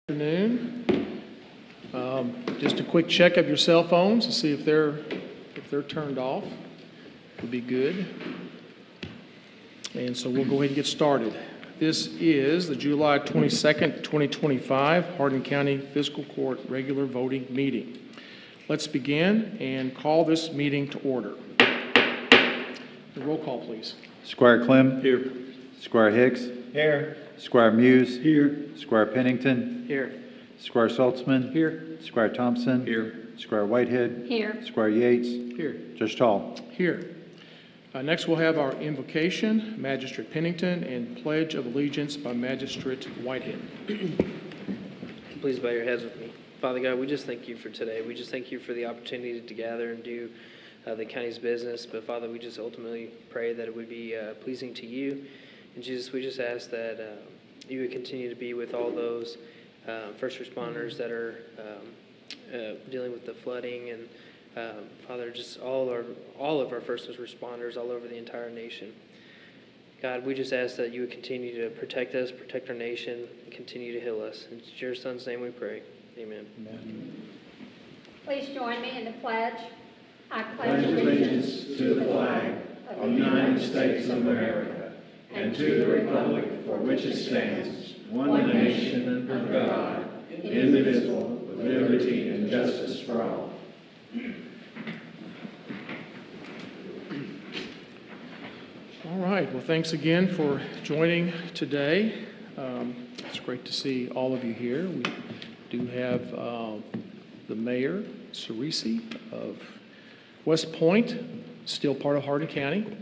Afternoon. Just a quick check of your cell phones to see if they're turned off. Would be good. And so we'll go ahead and get started. This is the July 22nd, 2025 Hardin County Fiscal Court regular voting meeting. Let's begin and call this meeting to order. The roll call, please. Squire Clem. Here. Squire Hicks. Here. Squire Muse. Here. Squire Pennington. Here. Squire Saltzman. Here. Squire Thompson. Here. Squire Whitehead. Here. Squire Yates. Here. Judge Tall. Here. Next, we'll have our invocation, Magistrate Pennington, and Pledge of Allegiance by Magistrate Whitehead. Please bow your heads with me. Father God, we just thank you for today. We just thank you for the opportunity to gather and do the county's business. But Father, we just ultimately pray that it would be pleasing to you. And Jesus, we just ask that you would continue to be with all those first responders that are dealing with the flooding, and Father, just all of our first responders all over the entire nation. God, we just ask that you would continue to protect us, protect our nation, and continue to heal us. In your Son's name we pray. Amen. Amen. Please join me in the pledge. I Pledge allegiance to the flag of the United States of America and to the republic for which it stands, one nation under God, indivisible, with liberty and justice for all. All right. Well, thanks again for joining today. It's great to see all of you here. We do have the mayor, Cerisi, of West Point, still part of Hardin County,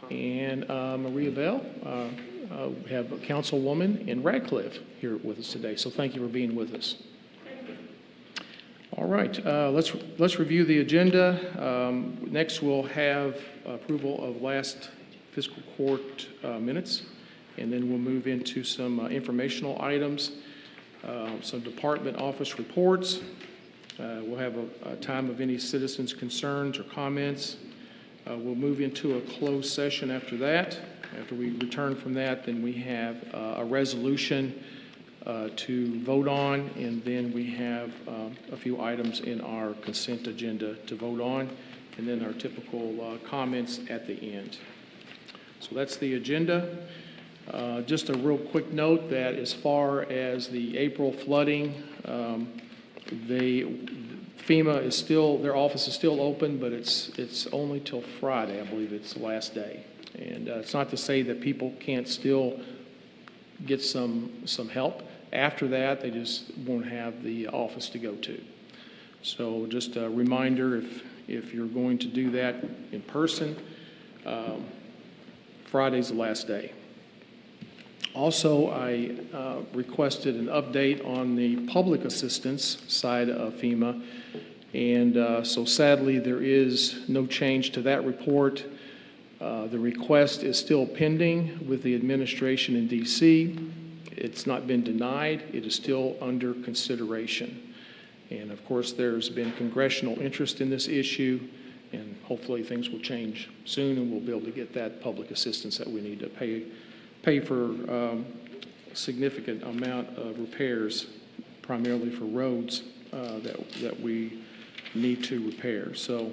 and Maria Bell. We have a councilwoman in Radcliffe here with us today. So thank you for being with us. All right, let's review the agenda. Next, we'll have approval of last fiscal court minutes, and then we'll move into some informational items, some department office reports. We'll have a time of any citizens' concerns or comments. We'll move into a closed session after that. After we return from that, then we have a resolution to vote on, and then we have a few items in our consent agenda to vote on, and then our typical comments at the end. So that's the agenda. Just a real quick note that as far as the April flooding, FEMA is still, their office is still open, but it's only till Friday. I believe it's the last day. And it's not to say that people can't still get some help. After that, they just won't have the office to go to. So just a reminder, if you're going to do that in person, Friday's the last day. Also, I requested an update on the public assistance side of FEMA, and so sadly there is no change to that report. The request is still pending with the administration in D.C. It's not been denied. It is still under consideration. And of course, there's been congressional interest in this issue, and hopefully things will change soon and we'll be able to get that public assistance that we need to pay for a significant amount of repairs, primarily for roads that we need to repair. So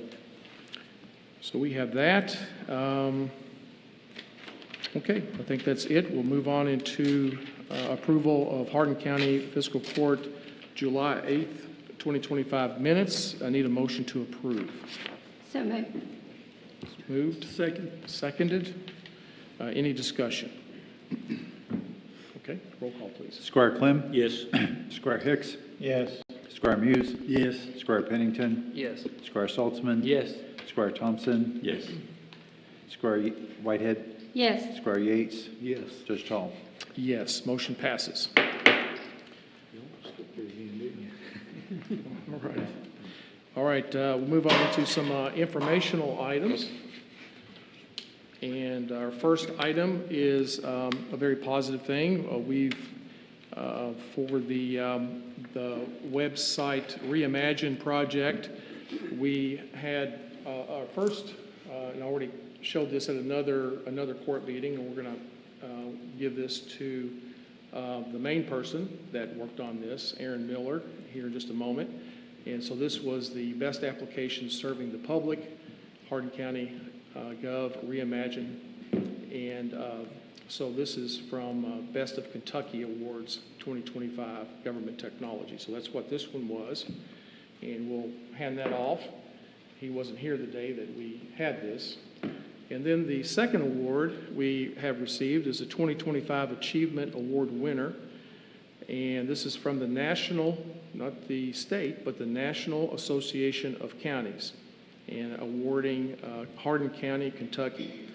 we have that. Okay, I think that's it. We'll move on into approval of Hardin County Fiscal Court July 8th, 2025 minutes. I need a motion to approve. So moved. Moved. Seconded. Any discussion? Okay, roll call, please. Squire Clem. Yes. Squire Hicks. Yes. Squire Muse. Yes. Squire Pennington. Yes. Squire Saltzman. Yes. Squire Thompson. Yes. Squire Whitehead. Yes. Squire Yates. Yes. Judge Tall. Yes, motion passes. All right, we'll move on to some informational items. And our first item is a very positive thing. We've, for the website Reimagine project, we had our first, and I already showed this at another court meeting, and we're going to give this to the main person that worked on this, Aaron Miller, here in just a moment. And so this was the best application serving the public, Hardin County Gov Reimagine. And so this is from Best of Kentucky Awards 2025 Government Technology. So that's what this one was. And we'll hand that off. He wasn't here the day that we had this. And then the second award we have received is a 2025 Achievement Award winner. And this is from the national, not the state, but the National Association of Counties, and awarding Hardin County, Kentucky,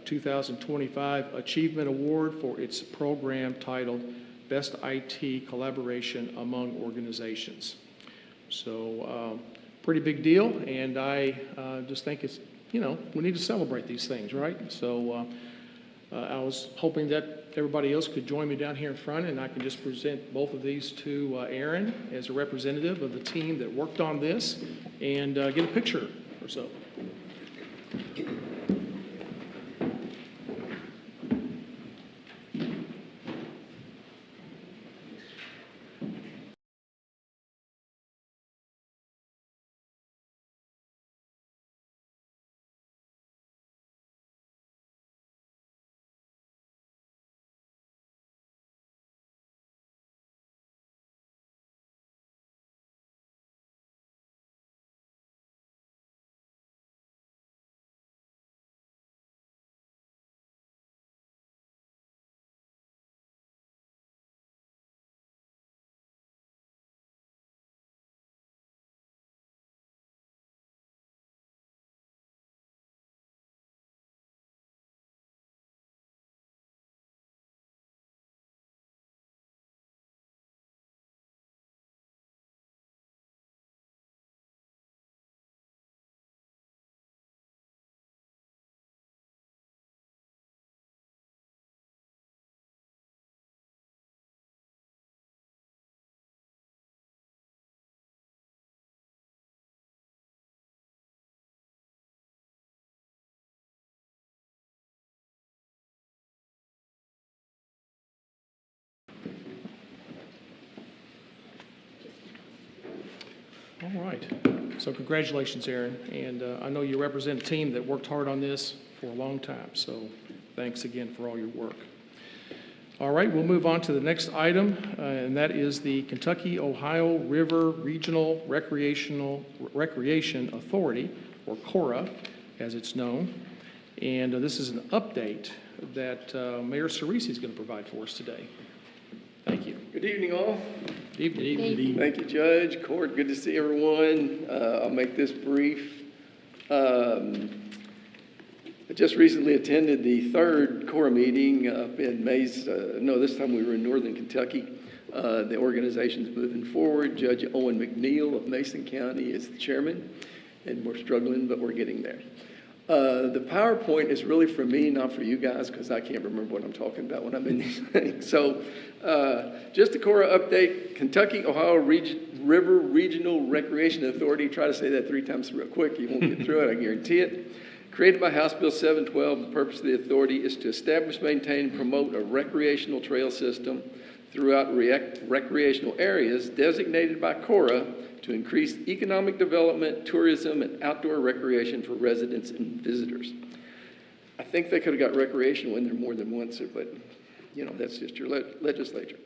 2025 Achievement Award for its program titled Best IT Collaboration Among Organizations. So pretty big deal, and I just think it's, we need to celebrate these things, right? So I was hoping that everybody else could join me down here in front, and I can just present both of these to Aaron as a representative of the team that worked on this, and get a picture or so. All right. So congratulations, Aaron. And I know you represent a team that worked hard on this for a long time. So thanks again for all your work. All right, we'll move on to the next item, and that is the Kentucky-Ohio River Regional Recreation Authority, or CORA, as it's known. And this is an update that Mayor Cerisi is going to provide for us today. Thank you. Good evening, all. Good evening. Thank you, Judge. Court, good to see everyone. I'll make this brief. I just recently attended the third CORA meeting up in this time we were in Northern Kentucky. The organization's moving forward. Judge Owen McNeil of Mason County is the chairman, and we're struggling, but we're getting there. The PowerPoint is really for me, not for you guys, because I can't remember what I'm talking about when I'm in these things. So just a CORA update. Kentucky-Ohio River Regional Recreation Authority. Try to say that 3 times real quick. You won't get through it, I guarantee it. Created by House Bill 712, the purpose of the authority is to establish, maintain, and promote a recreational trail system throughout recreational areas designated by CORA to increase economic development, tourism, and outdoor recreation for residents and visitors. I think they could have got recreational in there more than once, but that's just your legislature.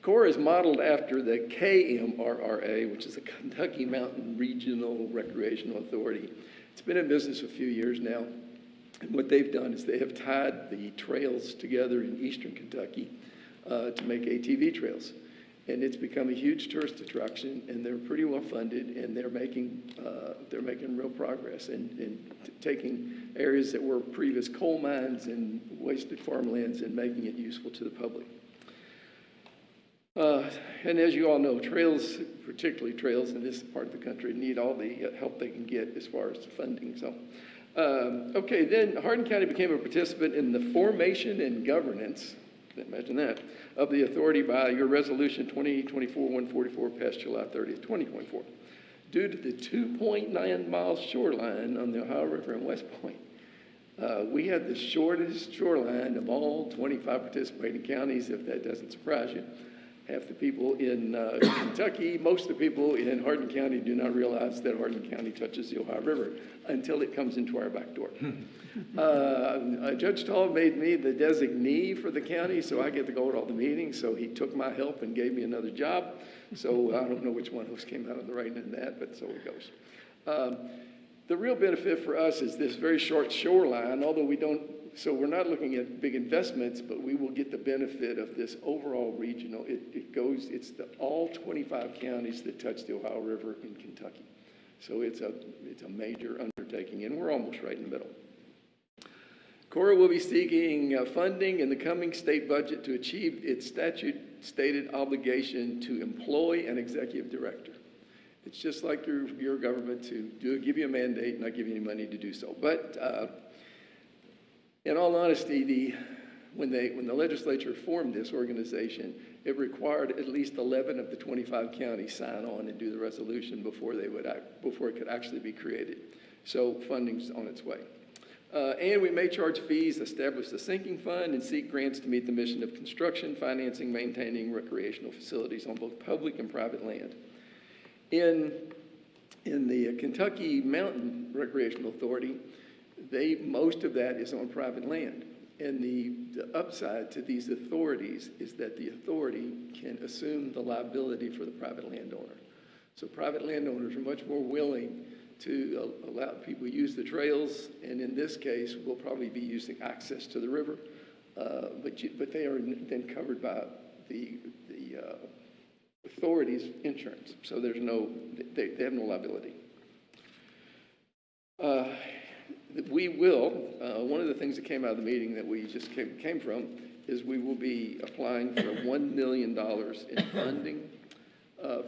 CORA is modeled after the KMRRA, which is the Kentucky Mountain Regional Recreational Authority. It's been in business a few years now, and what they've done is they have tied the trails together in eastern Kentucky to make ATV trails. And it's become a huge tourist attraction, and they're pretty well funded, and they're making real progress in taking areas that were previous coal mines and wasted farmlands and making it useful to the public. And as you all know, trails, particularly trails in this part of the country, need all the help they can get as far as the funding. So, okay, then Hardin County became a participant in the formation and governance, imagine that, of the authority by your resolution 2024-144 passed July 30th, 2024. Due to the 2.9-mile shoreline on the Ohio River and West Point, We have the shortest shoreline of all 25 participating counties, if that doesn't surprise you. Half the people in Kentucky, most of the people in Hardin County do not realize that Hardin County touches the Ohio River until it comes into our back door. Judge Tall made me the designee for the county, so I get to go to all the meetings. So he took my help and gave me another job. So I don't know which one of us came out on the right end of that, but so it goes. The real benefit for us is this very short shoreline, although so we're not looking at big investments, but we will get the benefit of this overall regional. It's all 25 counties that touch the Ohio River in Kentucky. So it's a major undertaking, and we're almost right in the middle. Cora will be seeking funding in the coming state budget to achieve its statute-stated obligation to employ an executive director. It's just like your government to give you a mandate and not give you any money to do so. But in all honesty, when the legislature formed this organization, it required at least 11 of the 25 counties sign on and do the resolution before it could actually be created. So funding's on its way. And we may charge fees, establish a sinking fund, and seek grants to meet the mission of construction, financing, maintaining recreational facilities on both public and private land. In the Kentucky Mountain Recreational Authority, most of that is on private land. And the upside to these authorities is that the authority can assume the liability for the private landowner. So private landowners are much more willing to allow people to use the trails, and in this case, we'll probably be using access to the river, but they are then covered by the authority's insurance. So they have no liability. One of the things that came out of the meeting that we just came from is we will be applying for $1 million in funding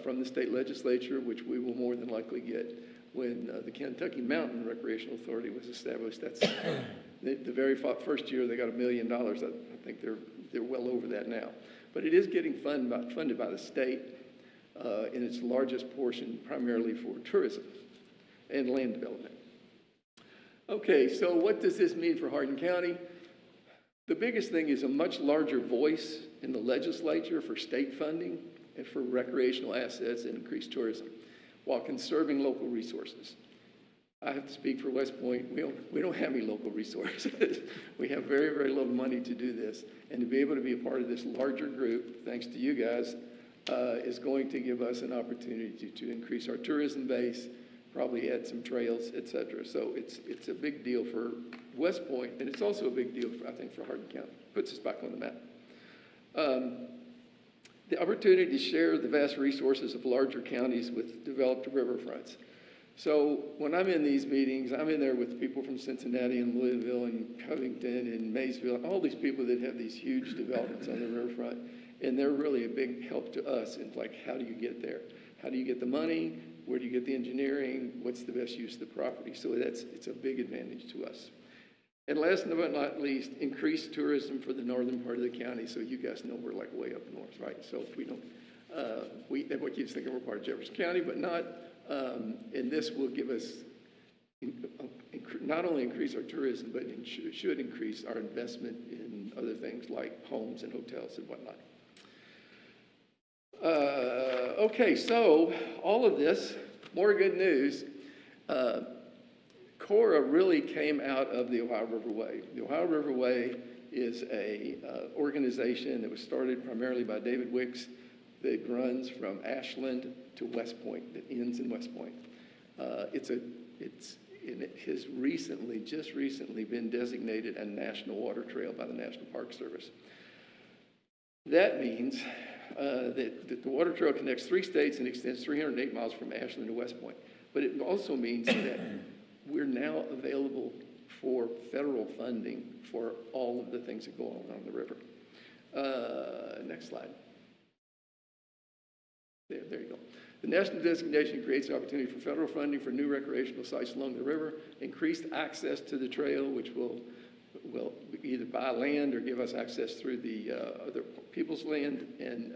from the state legislature, which we will more than likely get when the Kentucky Mountain Recreational Authority was established. That's the very first year they got $1 million. I think they're well over that now. But it is getting funded by the state in its largest portion, primarily for tourism and land development. Okay, so what does this mean for Hardin County? The biggest thing is a much larger voice in the legislature for state funding and for recreational assets and increased tourism, while conserving local resources. I have to speak for West Point. We don't have any local resources. We have very, very little money to do this. And to be able to be a part of this larger group, thanks to you guys, is going to give us an opportunity to increase our tourism base, probably add some trails, et cetera. So it's a big deal for West Point, and it's also a big deal, I think, for Hardin County. Puts us back on the map. The opportunity to share the vast resources of larger counties with developed riverfronts. So when I'm in these meetings, I'm in there with people from Cincinnati and Louisville and Covington and Maysville, all these people that have these huge developments on the riverfront. And they're really a big help to us in how do you get there? How do you get the money? Where do you get the engineering? What's the best use of the property? So it's a big advantage to us. And last but not least, increased tourism for the northern part of the county. So you guys know we're like way up north, right? So if we don't, everyone keeps thinking we're part of Jefferson County, but not. And this will give us not only increase our tourism, but it should increase our investment in other things like homes and hotels and whatnot. Okay, so all of this, more good news. Cora really came out of the Ohio Riverway. The Ohio Riverway is a organization that was started primarily by David Wicks that runs from Ashland to West Point, that ends in West Point. It has just recently been designated a national water trail by the National Park Service. That means that the water trail connects 3 states and extends 308 miles from Ashland to West Point. But it also means that we're now available for federal funding for all of the things that go on along the river. Next slide. There you go. The national designation creates an opportunity for federal funding for new recreational sites along the river, increased access to the trail, which will either buy land or give us access through the other people's land, and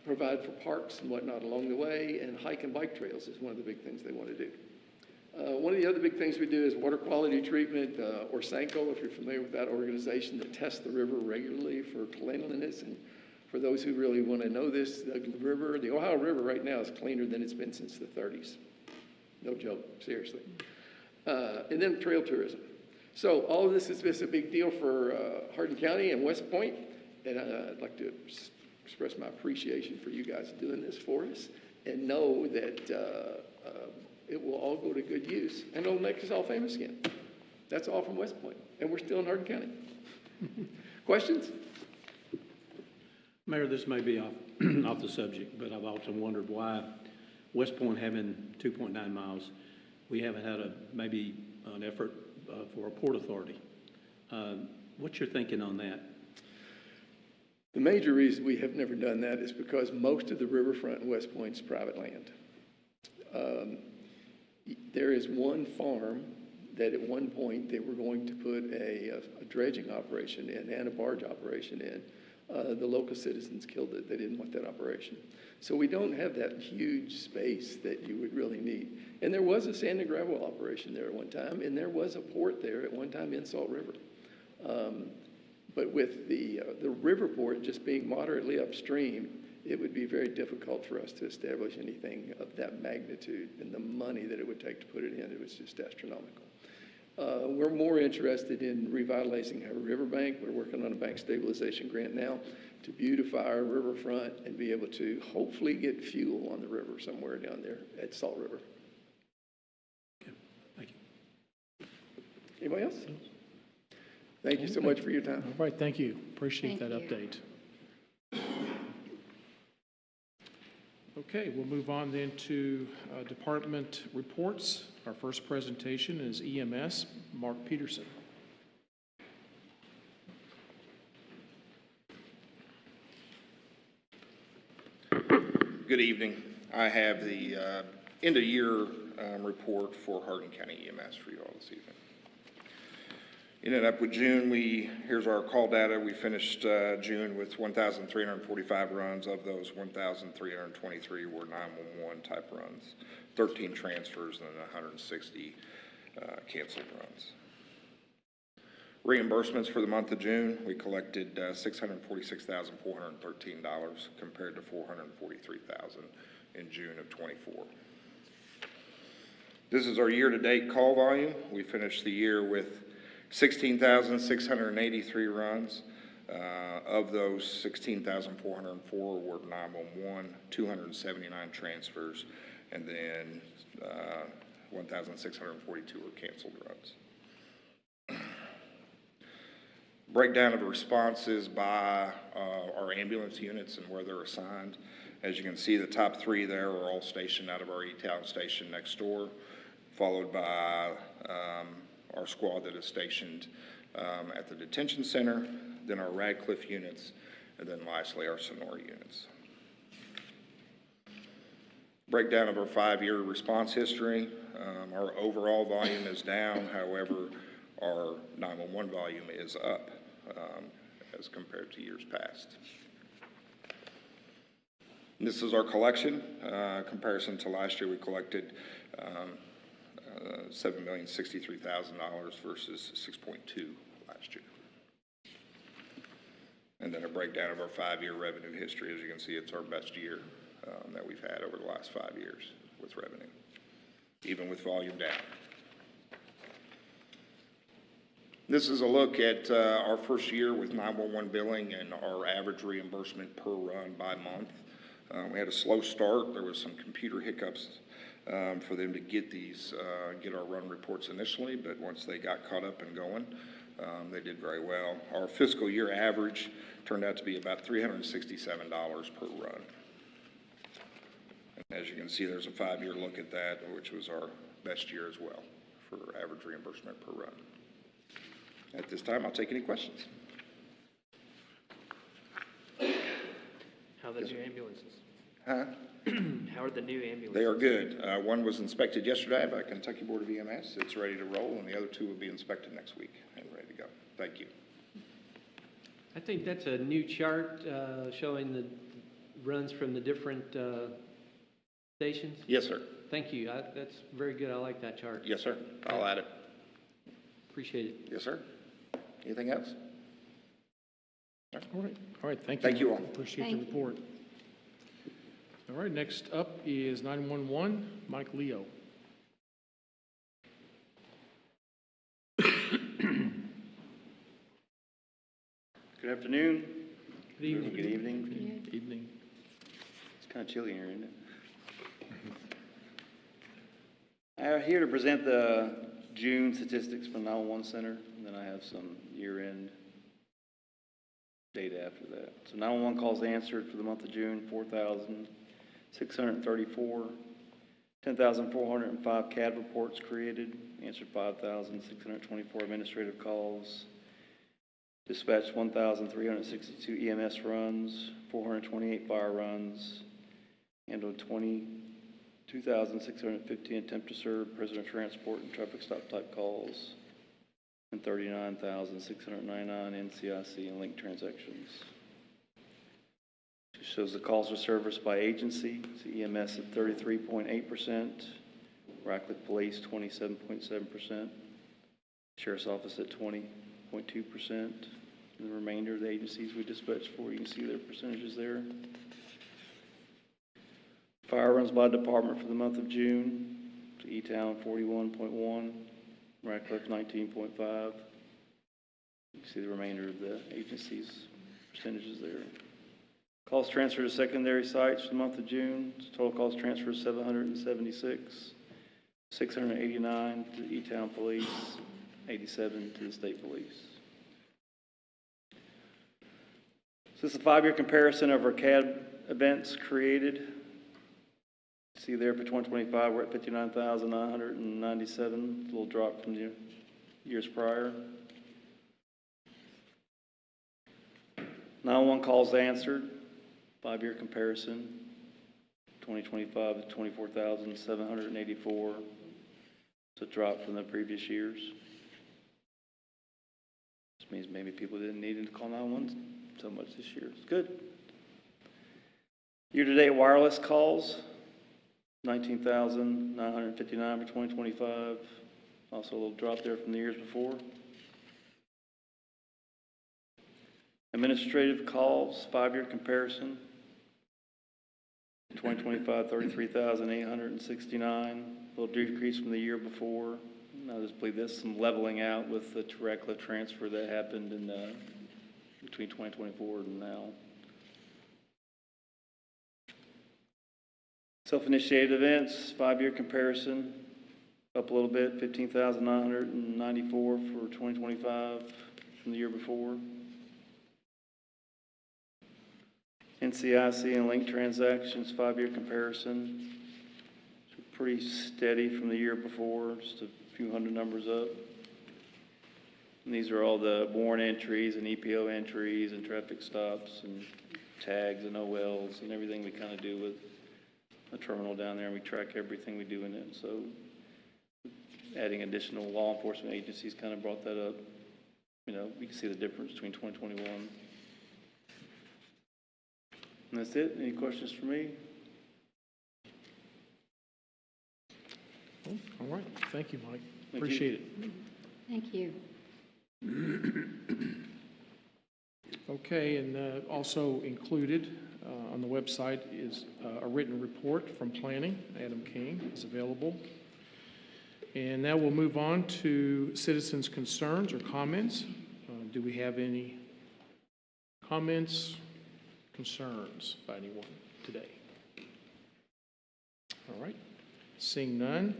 provide for parks and whatnot along the way, and hike and bike trails is one of the big things they want to do. One of the other big things we do is water quality treatment, or Sanko, if you're familiar with that organization that tests the river regularly for cleanliness. And for those who really want to know this, the Ohio River right now is cleaner than it's been since the 30s. No joke, seriously. And then trail tourism. So all of this is a big deal for Hardin County and West Point, and I'd like to express my appreciation for you guys doing this for us, and know that it will all go to good use, and it'll make us all famous again. That's all from West Point, and we're still in Hardin County. Questions? Mayor, this may be off the subject, but I've often wondered why West Point having 2.9 miles, we haven't had maybe an effort for a port authority. What's your thinking on that? The major reason we have never done that is because most of the riverfront in West Point is private land. There is one farm that at one point they were going to put a dredging operation in and a barge operation in. The local citizens killed it. They didn't want that operation. So we don't have that huge space that you would really need. And there was a sand and gravel operation there at one time, and there was a port there at one time in Salt River. But with the river port just being moderately upstream, it would be very difficult for us to establish anything of that magnitude, and the money that it would take to put it in, it was just astronomical. We're more interested in revitalizing our riverbank. We're working on a bank stabilization grant now to beautify our riverfront and be able to hopefully get fuel on the river somewhere down there at Salt River. Okay, thank you. Anybody else? Thank you so much for your time. All right, thank you. Appreciate Thank that you. update. Okay, we'll move on then to department reports. Our first presentation is EMS, Mark Peterson. Good evening. I have the end-of-year report for Hardin County EMS for you all this evening. Ended up with June, here's our call data. We finished June with 1,345 runs. Of those, 1,323 were 911 type runs, 13 transfers, and 160 canceled runs. Reimbursements for the month of June, we collected $646,413 compared to $443,000 in June of '24. This is our year-to-date call volume. We finished the year with 16,683 runs. Of those, 16,404 were 911, 279 transfers, and then 1,642 were canceled runs. Breakdown of responses by our ambulance units and where they're assigned. As you can see, the top three there are all stationed out of our E-Town station next door, followed by our squad that is stationed at the detention center, then our Radcliffe units, and then lastly our Sonora units. Breakdown of our 5-year response history. Our overall volume is down, however, our 911 volume is up as compared to years past. And this is our collection. Comparison to last year, we collected $7,063,000 versus 6.2 last year. And then a breakdown of our 5-year revenue history. As you can see, it's our best year that we've had over the last 5 years with revenue, even with volume down. This is a look at our first year with 911 billing and our average reimbursement per run by month. We had a slow start. There was some computer hiccups for them to get get our run reports initially, but once they got caught up and going, they did very well. Our fiscal year average turned out to be about $367 per run. And as you can see, there's a 5-year look at that, which was our best year as well for average reimbursement per run. At this time, I'll take any questions. How are the new ambulances? Huh? How are the new ambulances? They are good. One was inspected yesterday by Kentucky Board of EMS. It's ready to roll, and the other 2 will be inspected next week and ready to go. Thank you. I think that's a new chart showing the runs from the different stations. Yes, sir. Thank you. That's very good. I like that chart. Yes, sir. I'll add it. Appreciate it. Yes, sir. Anything else? All right, thank you. Thank you all. Appreciate the Thank you. report. All right, next up is 911, Mike Leo. Good afternoon. Good evening. Good evening. Good evening. It's kind of chilly here, isn't it? I'm here to present the June statistics from 911 Center, and then I have some year-end data after that. So 911 calls answered for the month of June, 4,634. 10,405 CAD reports created, answered 5,624 administrative calls. Dispatched 1,362 EMS runs, 428 fire runs, handled 22,650 attempt to serve, prisoner transport, and traffic stop type calls, and 39,699 NCIC and link transactions. It shows the calls are serviced by agency. So EMS at 33.8%, Radcliffe Police 27.7%, Sheriff's Office at 20.2%, and the remainder of the agencies we dispatch for, you can see their percentages there. Fire runs by department for the month of June, to E-Town 41.1, Radcliffe 19.5. You can see the remainder of the agencies' percentages there. Calls transferred to secondary sites for the month of June, total calls transferred 776, 689 to the E-Town Police, 87 to the State Police. So this is a 5-year comparison of our CAD events created. See there for 2025, we're at 59,997, a little drop from the years prior. 911 calls answered, 5-year comparison, 2025 to 24,784. It's a drop from the previous years. This means maybe people didn't need to call 911 so much this year. It's good. Year-to-date wireless calls, 19,959 for 2025. Also a little drop there from the years before. Administrative calls, 5-year comparison. 2025, 33,869, a little decrease from the year before. And I just believe there's some leveling out with the Radcliffe transfer that happened in between 2024 and now. Self-initiated events, 5-year comparison, up a little bit, 15,994 for 2025 from the year before. NCIC and link transactions, 5-year comparison, pretty steady from the year before, just a few hundred numbers up. And these are all the warrant entries and EPO entries and traffic stops and tags and OLs and everything we kind of do with a terminal down there, and we track everything we do in it. So adding additional law enforcement agencies kind of brought that up. You know, we can see the difference between 2021. And that's it. Any questions for me? All right, thank you, Mike. Thank Appreciate it. Thank you. Okay, and also included on the website is a written report from planning. Adam King is available. And now we'll move on to citizens' concerns or comments. Do we have any comments, concerns by anyone today? All right, seeing none.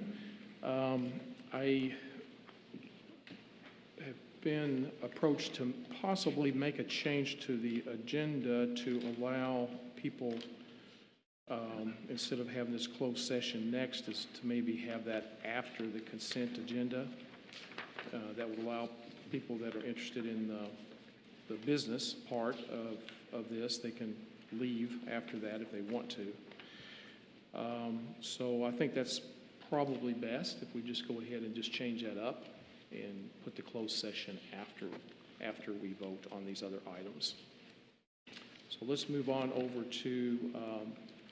I have been approached to possibly make a change to the agenda to allow people, instead of having this closed session next, is to maybe have that after the consent agenda. That would allow people that are interested in the business part of this, they can leave after that if they want to. So I think that's probably best if we just go ahead and just change that up and put the closed session after we vote on these other items. So let's move on over to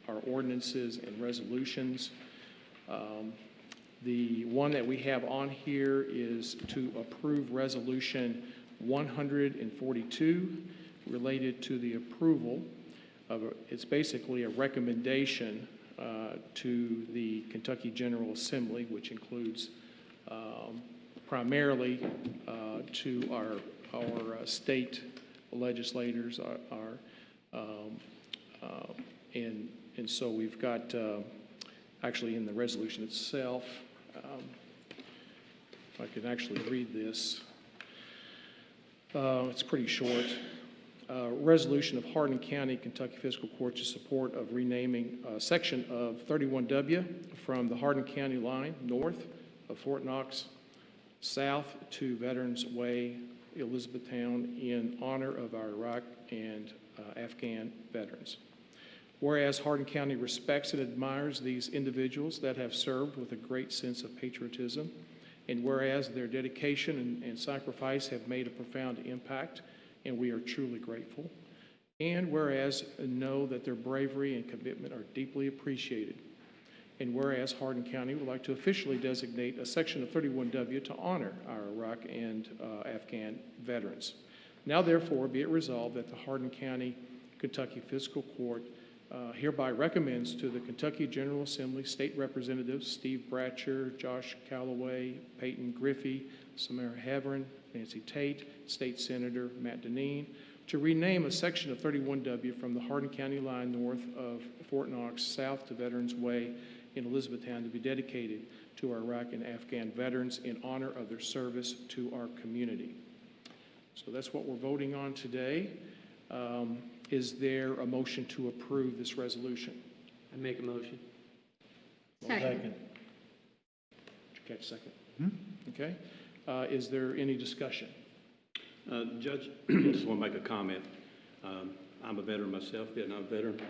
our ordinances and resolutions. The one that we have on here is to approve Resolution 142 related to the approval of, it's basically a recommendation to the Kentucky General Assembly, which includes primarily to our state legislators, and so we've got actually in the resolution itself, if I could actually read this, it's pretty short. Resolution of Hardin County, Kentucky Fiscal Court to support of renaming a section of 31W from the Hardin County line north of Fort Knox south to Veterans Way, Elizabethtown, in honor of our Iraq and Afghan veterans. Whereas Hardin County respects and admires these individuals that have served with a great sense of patriotism, and whereas their dedication and sacrifice have made a profound impact, and we are truly grateful, and whereas know that their bravery and commitment are deeply appreciated, and whereas Hardin County would like to officially designate a section of 31W to honor our Iraq and Afghan veterans. Now therefore be it resolved that the Hardin County, Kentucky Fiscal Court hereby recommends to the Kentucky General Assembly State Representatives Steve Bratcher, Josh Callaway, Peyton Griffey, Samara Heverin, Nancy Tate, State Senator Matt Deneen, to rename a section of 31W from the Hardin County line north of Fort Knox south to Veterans Way in Elizabethtown to be dedicated to our Iraq and Afghan veterans in honor of their service to our community. So that's what we're voting on today. Is there a motion to approve this resolution? I make a motion. Second. Did you catch second? Okay. Is there any discussion? Judge, I just want to make a comment. I'm a veteran myself, Vietnam veteran.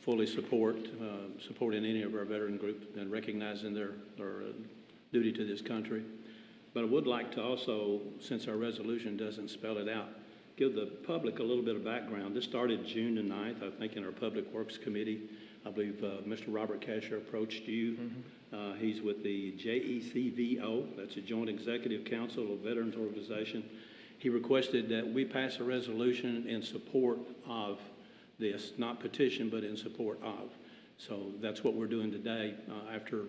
Fully supporting any of our veteran groups and recognizing their duty to this country. But I would like to also, since our resolution doesn't spell it out, give the public a little bit of background. This started June the 9th, I think, in our Public Works Committee. I believe Mr. Robert Casher approached you. He's with the JECVO, that's a Joint Executive Council of Veterans Organization. He requested that we pass a resolution in support of this, not petition, but in support of. So that's what we're doing today. After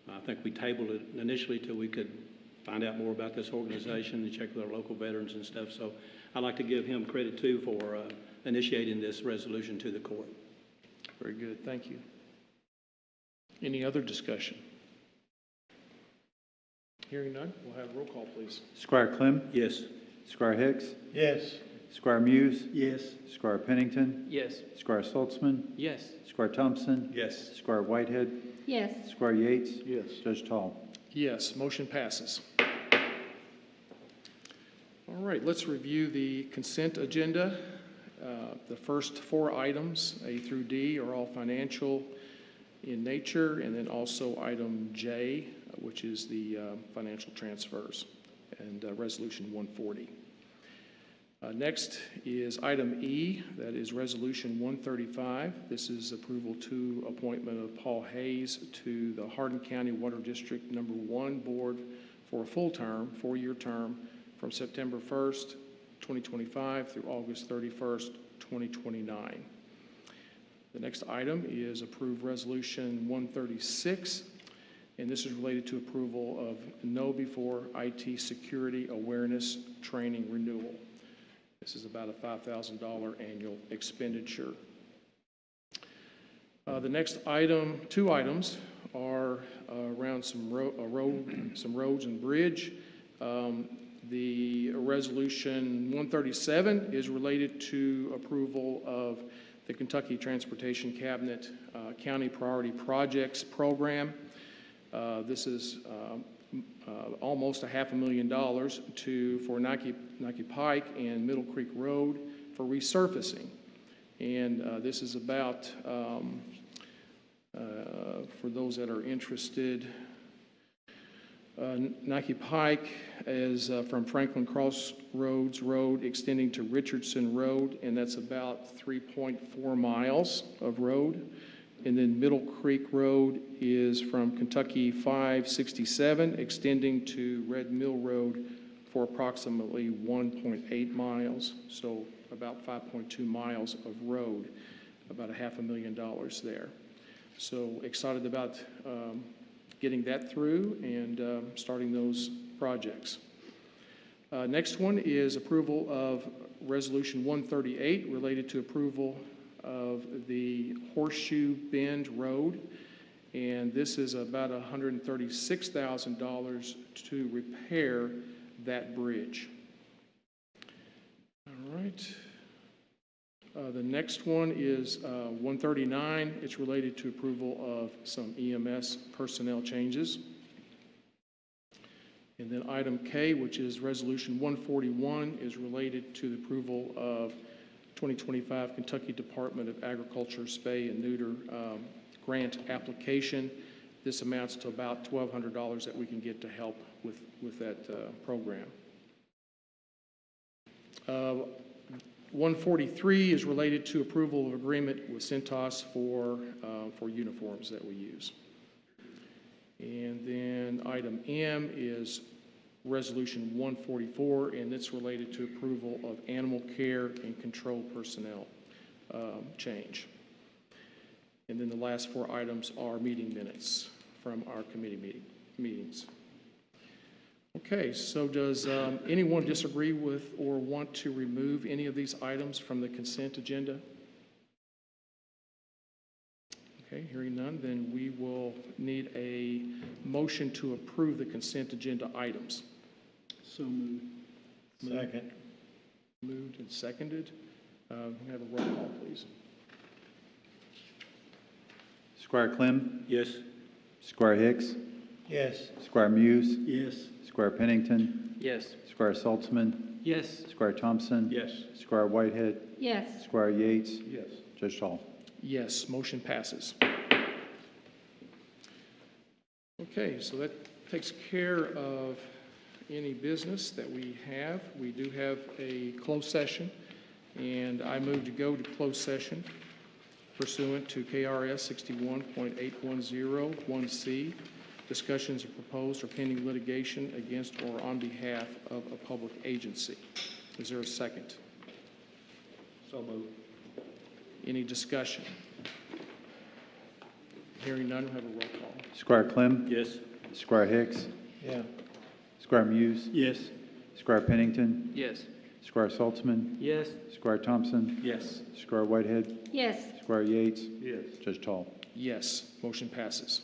I think we tabled it initially till we could find out more about this organization and check with our local veterans and stuff. So I'd like to give him credit too for initiating this resolution to the court. Very good, thank you. Any other discussion? Hearing none, we'll have a roll call, please. Squire Clem? Yes. Squire Hicks? Yes. Squire Muse? Yes. Squire Pennington? Yes. Squire Saltzman? Yes. Squire Thompson? Yes. Squire Whitehead? Yes. Squire Yates? Yes. Judge Tall? Yes, motion passes. All right, let's review the consent agenda. The first four items, A through D, are all financial in nature, and then also item J, which is the financial transfers, and Resolution 140. Next is item E, that is Resolution 135. This is approval to appointment of Paul Hayes to the Hardin County Water District Number 1 Board for a full term, 4-year term, from September 1st, 2025 through August 31st, 2029. The next item is approved Resolution 136, and this is related to approval of Know Before IT Security Awareness Training Renewal. This is about a $5,000 annual expenditure. The next item, two items, are around some roads and bridge. The Resolution 137 is related to approval of the Kentucky Transportation Cabinet County Priority Projects Program. This is almost $500,000 for Nike Pike and Middle Creek Road for resurfacing. And this is about, for those that are interested, Nike Pike is from Franklin Crossroads Road extending to Richardson Road, and that's about 3.4 miles of road. And then Middle Creek Road is from Kentucky 567, extending to Red Mill Road for approximately 1.8 miles, so about 5.2 miles of road, about $500,000 there. So excited about getting that through and starting those projects. Next one is approval of Resolution 138 related to approval of the Horseshoe Bend Road. And this is about $136,000 to repair that bridge. All right. The next one is 139. It's related to approval of some EMS personnel changes. And then item K, which is Resolution 141, is related to the approval of 2025 Kentucky Department of Agriculture Spay and Neuter grant application. This amounts to about $1,200 that we can get to help with that program. 143 is related to approval of agreement with Cintas for uniforms that we use. And then item M is Resolution 144, and it's related to approval of animal care and control personnel change. And then the last four items are meeting minutes from our committee meetings. Okay, so does anyone disagree with or want to remove any of these items from the consent agenda? Okay, hearing none, then we will need a motion to approve the consent agenda items. So moved. Second. Moved and seconded. Have a roll call, please. Squire Clem, Yes. Squire Hicks, Yes. Squire Muse, Yes. Squire Pennington, Yes. Squire Saltzman, Yes. Squire Thompson, Yes. Squire Whitehead, Yes. Squire Yates, Yes. Judge Hall. Yes, motion passes. Okay, so that takes care of any business that we have. We do have a closed session, and I move to go to closed session pursuant to KRS 61.8101C. Discussions of proposed or pending litigation against or on behalf of a public agency. Is there a second? So moved. Any discussion? Hearing none, we'll have a roll call. Squire Clem, Yes. Squire Hicks, Yeah. Squire Muse, Yes. Squire Pennington, Yes. Squire Saltzman, Yes. Squire Thompson, Yes. Squire Whitehead, Yes. Squire Yates, Yes. Judge Hall. Yes, motion passes.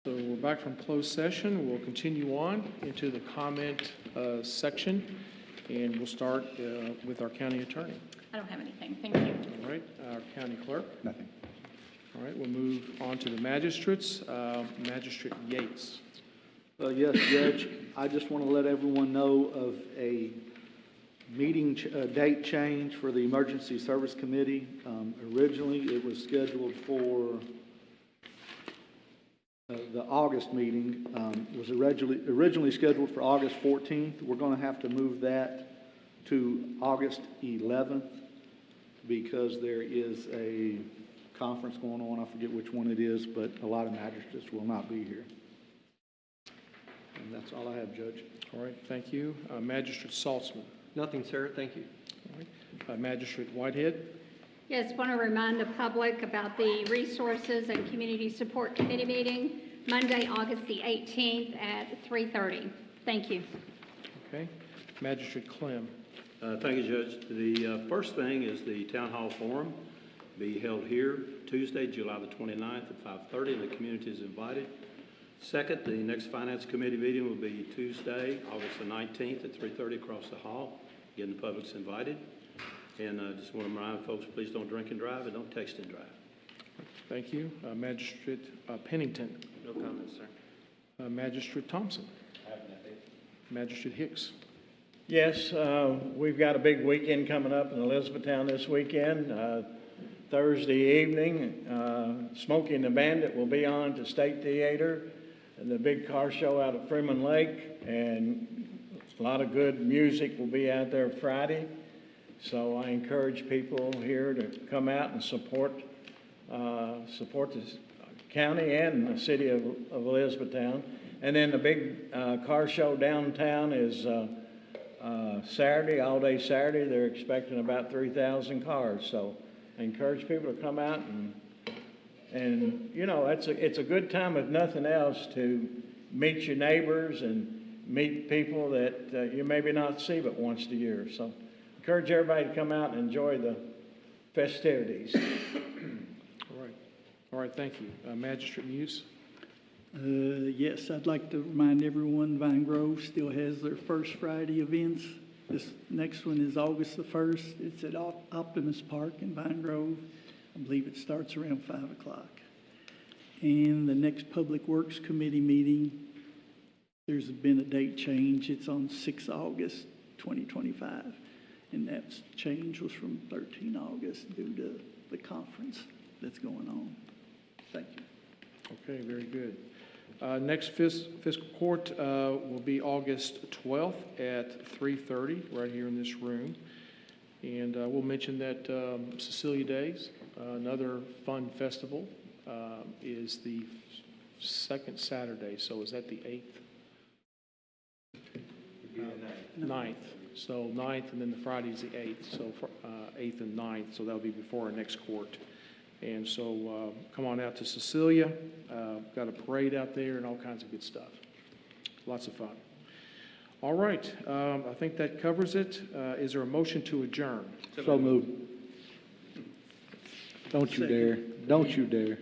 So we're back from closed session. We'll continue on into the comment section, and we'll start with our county attorney. I don't have anything. Thank you. All right, our county clerk. Nothing. All right, we'll move on to the magistrates. Magistrate Yates. Yes, Judge, I just want to let everyone know of a meeting date change for the Emergency Service Committee. Originally, it was scheduled for the August meeting. It was originally scheduled for August 14th. We're going to have to move that to August 11th because there is a conference going on. I forget which one it is, but a lot of magistrates will not be here. And that's all I have, Judge. All right, thank you. Magistrate Saltzman. Nothing, sir. Thank you. All right. Magistrate Whitehead. Yes, want to remind the public about the Resources and Community Support Committee meeting, Monday, August the 18th at 3:30. Thank you. Okay. Magistrate Clem. Thank you, Judge. The first thing is the Town Hall Forum be held here Tuesday, July the 29th at 5:30, and the community is invited. Second, the next Finance Committee meeting will be Tuesday, August the 19th at 3:30 across the hall. Again, the public's invited. And I just want to remind folks, please don't drink and drive and don't text and drive. Thank you. Magistrate Pennington. No comments, sir. Magistrate Thompson. Magistrate Hicks. Yes, we've got a big weekend coming up in Elizabethtown this weekend. Thursday evening, Smokey and the Bandit will be on to State Theater, and the big car show out at Freeman Lake, and a lot of good music will be out there Friday. So I encourage people here to come out and support the county and the city of Elizabethtown. And then the big car show downtown is Saturday, all day Saturday. They're expecting about 3,000 cars. So I encourage people to come out and you know, it's a good time, if nothing else, to meet your neighbors and meet people that you maybe not see but once a year. So encourage everybody to come out and enjoy the festivities. All right, thank you. Magistrate Muse. Yes, I'd like to remind everyone Vine Grove still has their first Friday events. This next one is August the 1st. It's at Optimus Park in Vine Grove. I believe it starts around 5 o'clock. And the next Public Works Committee meeting, there's been a date change. It's on 6 August 2025. And that change was from 13 August due to the conference that's going on. Thank you. Okay, very good. Next Fiscal Court will be August 12th at 3:30, right here in this room. And we'll mention that Cecilia Days, another fun festival, is the second Saturday. So is that the 8th? 9th. So 9th, and then the Friday's the 8th. So 8th and 9th. So that'll be before our next court. And so come on out to Cecilia. Got a parade out there and all kinds of good stuff. Lots of fun. All right. I think that covers it. Is there a motion to adjourn? So moved. Don't you dare. Don't you dare.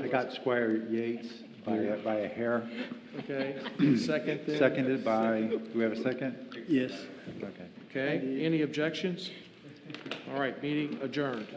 I got Squire Yates by a hair. Okay. Second then? Seconded by, do we have a second? Yes. Okay. Okay. Any objections? All right. Meeting adjourned.